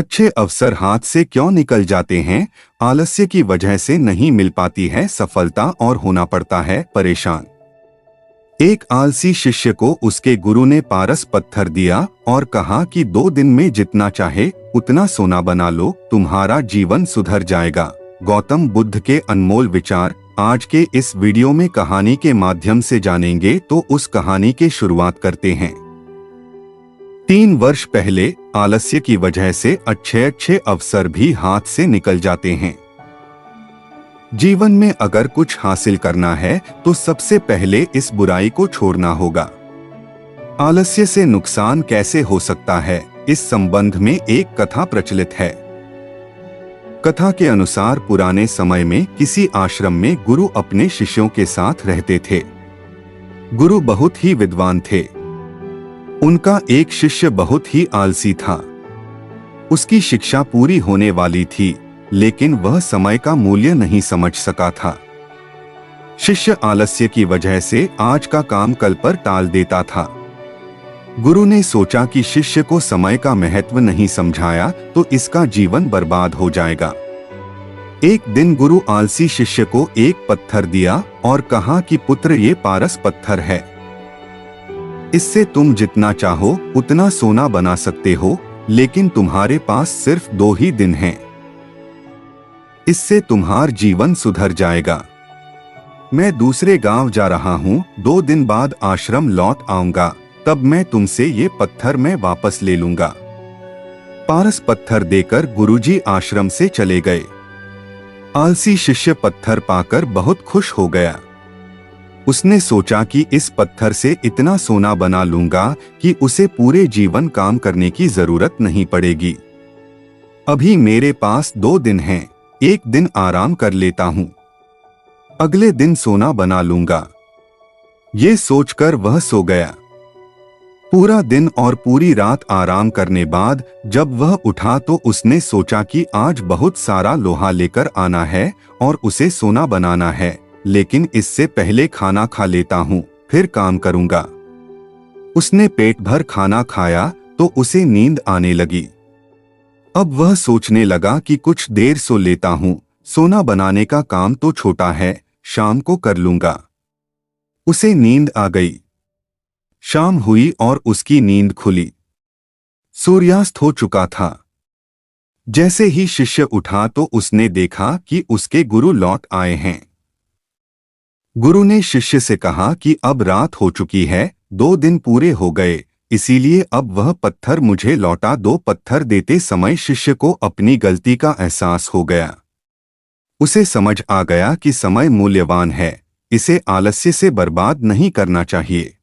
अच्छे अवसर हाथ से क्यों निकल जाते हैं? आलस्य की वजह से नहीं मिल पाती है सफलता और होना पड़ता है परेशान। एक आलसी शिष्य को उसके गुरु ने पारस पत्थर दिया और कहा कि 2 दिन में जितना चाहे उतना सोना बना लो, तुम्हारा जीवन सुधर जाएगा। गौतम बुद्ध के अनमोल विचार आज के इस वीडियो में कहानी के माध्यम से जानेंगे। तो उस कहानी की शुरुआत करते हैं। 3 वर्ष पहले आलस्य की वजह से अच्छे अवसर भी हाथ से निकल जाते हैं। जीवन में अगर कुछ हासिल करना है तो सबसे पहले इस बुराई को छोड़ना होगा। आलस्य से नुकसान कैसे हो सकता है, इस संबंध में एक कथा प्रचलित है। कथा के अनुसार पुराने समय में किसी आश्रम में गुरु अपने शिष्यों के साथ रहते थे। गुरु बहुत ही विद्वान थे। उनका एक शिष्य बहुत ही आलसी था। उसकी शिक्षा पूरी होने वाली थी, लेकिन वह समय का मूल्य नहीं समझ सका था। शिष्य आलस्य की वजह से आज का काम कल पर टाल देता था। गुरु ने सोचा कि शिष्य को समय का महत्व नहीं समझाया तो इसका जीवन बर्बाद हो जाएगा। एक दिन गुरु आलसी शिष्य को एक पत्थर दिया और कहा कि पुत्र, ये पारस पत्थर है। इससे तुम जितना चाहो उतना सोना बना सकते हो, लेकिन तुम्हारे पास सिर्फ 2 ही दिन हैं। इससे तुम्हारा जीवन सुधर जाएगा। मैं दूसरे गांव जा रहा हूँ, 2 दिन बाद आश्रम लौट आऊंगा, तब मैं तुमसे ये पत्थर मैं वापस ले लूंगा। पारस पत्थर देकर गुरुजी आश्रम से चले गए। आलसी शिष्य पत्थर पाकर बहुत खुश हो गया। उसने सोचा कि इस पत्थर से इतना सोना बना लूंगा कि उसे पूरे जीवन काम करने की जरूरत नहीं पड़ेगी। अभी मेरे पास 2 दिन हैं, एक दिन आराम कर लेता हूं, अगले दिन सोना बना लूंगा। ये सोचकर वह सो गया। पूरा दिन और पूरी रात आराम करने बाद जब वह उठा तो उसने सोचा कि आज बहुत सारा लोहा लेकर आना है और उसे सोना बनाना है, लेकिन इससे पहले खाना खा लेता हूं, फिर काम करूंगा। उसने पेट भर खाना खाया तो उसे नींद आने लगी। अब वह सोचने लगा कि कुछ देर सो लेता हूं, सोना बनाने का काम तो छोटा है, शाम को कर लूंगा। उसे नींद आ गई। शाम हुई और उसकी नींद खुली। सूर्यास्त हो चुका था। जैसे ही शिष्य उठा तो उसने देखा कि उसके गुरु लौट आए हैं। गुरु ने शिष्य से कहा कि अब रात हो चुकी है, 2 दिन पूरे हो गए, इसीलिए अब वह पत्थर मुझे लौटा दो। पत्थर देते समय शिष्य को अपनी गलती का एहसास हो गया। उसे समझ आ गया कि समय मूल्यवान है, इसे आलस्य से बर्बाद नहीं करना चाहिए।